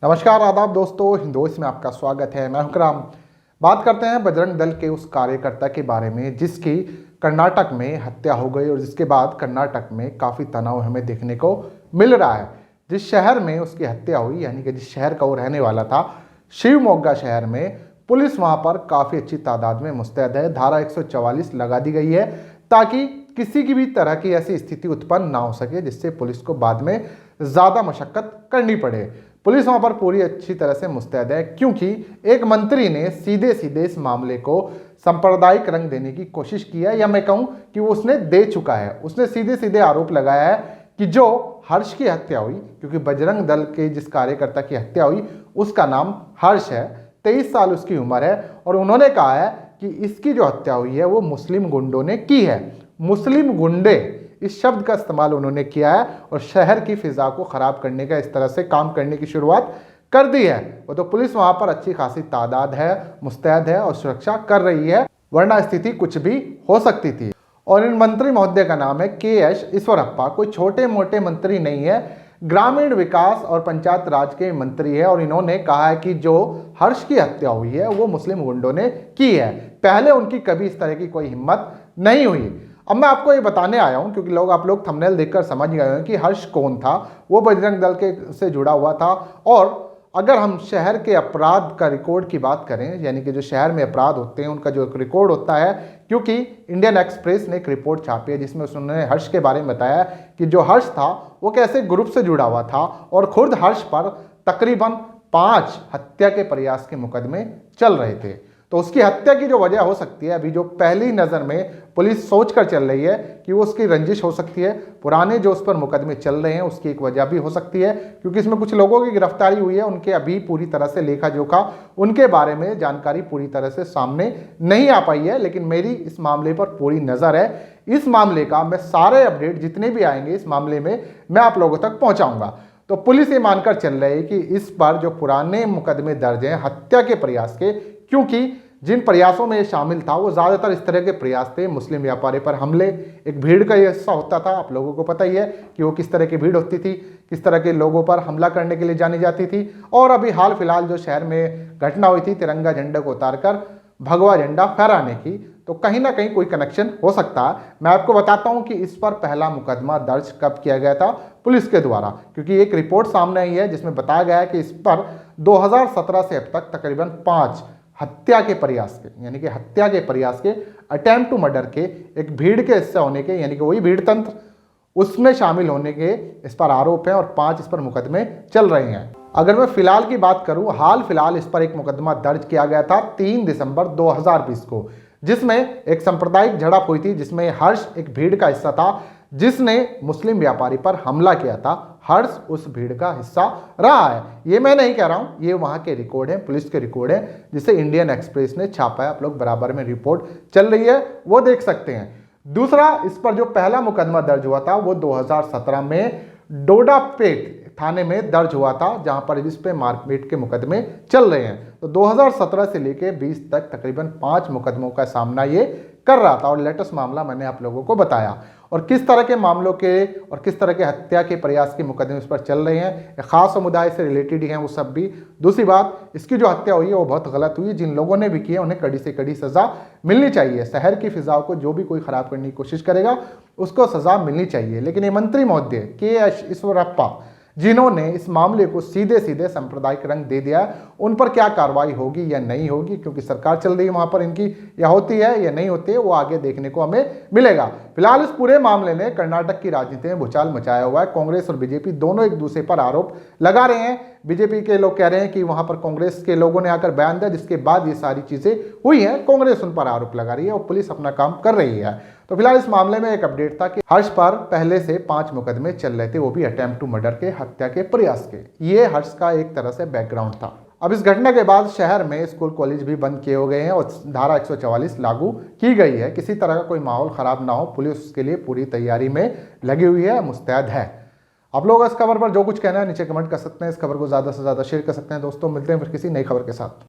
नमस्कार आदाब दोस्तों, हिंदोस में आपका स्वागत है। मैं हुक्राम। बात करते हैं बजरंग दल के उस कार्यकर्ता के बारे में जिसकी कर्नाटक में हत्या हो गई और जिसके बाद कर्नाटक में काफ़ी तनाव हमें देखने को मिल रहा है। जिस शहर में उसकी हत्या हुई, यानी कि जिस शहर का वो रहने वाला था, शिवमोग्गा शहर में, पुलिस वहाँ पर काफ़ी अच्छी तादाद में मुस्तैद है। धारा 144 लगा दी गई है ताकि किसी की भी तरह की ऐसी स्थिति उत्पन्न ना हो सके जिससे पुलिस को बाद में ज़्यादा मशक्कत करनी पड़े। पुलिस वहां पर पूरी अच्छी तरह से मुस्तैद है क्योंकि एक मंत्री ने सीधे सीधे इस मामले को सांप्रदायिक रंग देने की कोशिश की है, या मैं कहूं कि वो उसने दे चुका है। उसने सीधे सीधे आरोप लगाया है कि जो हर्ष की हत्या हुई, क्योंकि बजरंग दल के जिस कार्यकर्ता की हत्या हुई उसका नाम हर्ष है, 23 साल उसकी उम्र है, और उन्होंने कहा है कि इसकी जो हत्या हुई है वो मुस्लिम गुंडों ने की है। मुस्लिम गुंडे, इस शब्द का इस्तेमाल उन्होंने किया है और शहर की फिजा को खराब करने का, इस तरह से काम करने की शुरुआत कर दी है। वो तो पुलिस वहां पर अच्छी खासी तादाद है, मुस्तैद है और सुरक्षा कर रही है, वरना स्थिति कुछ भी हो सकती थी। और इन मंत्री महोदय का नाम है के.एस. ईश्वरप्पा। कोई छोटे मोटे मंत्री नहीं है, ग्रामीण विकास और पंचायत राज के मंत्री है। और इन्होंने कहा है कि जो हर्ष की हत्या हुई है वो मुस्लिम गुंडों ने की है। पहले उनकी कभी इस तरह की कोई हिम्मत नहीं हुई। अब मैं आपको ये बताने आया हूं क्योंकि आप लोग थंबनेल देखकर समझ गए हैं कि हर्ष कौन था। वो बजरंग दल के से जुड़ा हुआ था। और अगर हम शहर के अपराध का रिकॉर्ड की बात करें, यानी कि जो शहर में अपराध होते हैं उनका जो एक रिकॉर्ड होता है, क्योंकि इंडियन एक्सप्रेस ने एक रिपोर्ट छापी है जिसमें उन्होंने हर्ष के बारे में बताया कि जो हर्ष था वो कैसे ग्रुप से जुड़ा हुआ था और खुद हर्ष पर तकरीबन 5 हत्या के प्रयास के मुकदमे चल रहे थे। तो उसकी हत्या की जो वजह हो सकती है, अभी जो पहली नज़र में पुलिस सोच कर चल रही है कि वो उसकी रंजिश हो सकती है, पुराने जो उस पर मुकदमे चल रहे हैं उसकी एक वजह भी हो सकती है, क्योंकि इसमें कुछ लोगों की गिरफ्तारी हुई है, उनके अभी पूरी तरह से लेखा जोखा, उनके बारे में जानकारी पूरी तरह से सामने नहीं आ पाई है। लेकिन मेरी इस मामले पर पूरी नज़र है। इस मामले का मैं सारे अपडेट जितने भी आएंगे इस मामले में मैं आप लोगों तक पहुँचाऊँगा। तो पुलिस ये मानकर चल रही है कि इस पर जो पुराने मुकदमे दर्ज हैं हत्या के प्रयास के, क्योंकि जिन प्रयासों में ये शामिल था वो ज़्यादातर इस तरह के प्रयास थे, मुस्लिम व्यापारी पर हमले, एक भीड़ का ये हिस्सा होता था। आप लोगों को पता ही है कि वो किस तरह की भीड़ होती थी, किस तरह के लोगों पर हमला करने के लिए जानी जाती थी। और अभी हाल फिलहाल जो शहर में घटना हुई थी तिरंगा झंडे को उतारकर भगवा झंडा फहराने की, तो कहीं ना कहीं कोई कनेक्शन हो सकता है। मैं आपको बताता हूं कि इस पर पहला मुकदमा दर्ज कब किया गया था पुलिस के द्वारा, क्योंकि एक रिपोर्ट सामने आई है जिसमें बताया गया है कि इस पर 2017 से अब तक तकरीबन 5 हत्या के प्रयास के, यानी कि हत्या के प्रयास के, अटेम्प्ट टू मर्डर के, एक भीड़ के हिस्सा होने के, यानी कि वही भीड़ तंत्र, उसमें शामिल होने के इस पर आरोप हैं और 5 इस पर मुकदमे चल रहे हैं। अगर मैं फिलहाल की बात करूं, हाल फिलहाल इस पर एक मुकदमा दर्ज किया गया था 3 दिसंबर 2020 को, जिसमें एक सांप्रदायिक झड़प हुई थी, जिसमें हर्ष एक भीड़ का हिस्सा था जिसने मुस्लिम व्यापारी पर हमला किया था। हर्ष उस भीड़ का हिस्सा रहा है। ये मैं नहीं कह रहा हूं, ये वहां के रिकॉर्ड है, पुलिस के रिकॉर्ड है, जिसे इंडियन एक्सप्रेस ने छापा है। आप लोग बराबर में रिपोर्ट चल रही है वो देख सकते हैं। दूसरा, इस पर जो पहला मुकदमा दर्ज हुआ था वो 2017 में डोडापेट थाने में दर्ज हुआ था, जहां पर इस पे मारपीट के मुकदमे चल रहे हैं। तो 2017 से लेकर 20 तक तकरीबन 5 मुकदमों का सामना ये कर रहा था। और लेटेस्ट मामला मैंने आप लोगों को बताया, और किस तरह के मामलों के और किस तरह के हत्या के प्रयास के मुकदमे इस पर चल रहे हैं, खास समुदाय से रिलेटेड ही हैं वो सब भी। दूसरी बात, इसकी जो हत्या हुई है वो बहुत गलत हुई है। जिन लोगों ने भी की है उन्हें कड़ी से कड़ी सजा मिलनी चाहिए। शहर की फिजाओं को जो भी कोई खराब करने की कोशिश करेगा उसको सजा मिलनी चाहिए। लेकिन ये मंत्री महोदय के.एस. ईश्वरप्पा, जिन्होंने इस मामले को सीधे सीधे सांप्रदायिक रंग दे दिया, उन पर क्या कार्रवाई होगी या नहीं होगी, क्योंकि सरकार चल रही है वहां पर इनकी, या होती है या नहीं होती है, वो आगे देखने को हमें मिलेगा। फिलहाल इस पूरे मामले ने कर्नाटक की राजनीति में भूचाल मचाया हुआ है। कांग्रेस और बीजेपी दोनों एक दूसरे पर आरोप लगा रहे हैं। बीजेपी के लोग कह रहे हैं कि वहां पर कांग्रेस के लोगों ने आकर बयान दिया जिसके बाद ये सारी चीजें हुई हैं। कांग्रेस उन पर आरोप लगा रही है और पुलिस अपना काम कर रही है। तो फिलहाल इस मामले में एक अपडेट था कि हर्ष पर पहले से 5 मुकदमे चल रहे थे, वो भी अटेम्प्ट टू मर्डर के, हत्या के प्रयास के। ये हर्ष का एक तरह से बैकग्राउंड था। अब इस घटना के बाद शहर में स्कूल कॉलेज भी बंद किए हो गए हैं और धारा 144 लागू की गई है। किसी तरह का कोई माहौल खराब ना हो, पुलिस उसके लिए पूरी तैयारी में लगी हुई है, मुस्तैद है। आप लोग इस खबर पर जो कुछ कहना है नीचे कमेंट कर सकते हैं। इस खबर को ज़्यादा से ज़्यादा शेयर कर सकते हैं। दोस्तों, मिलते हैं फिर किसी नई खबर के साथ।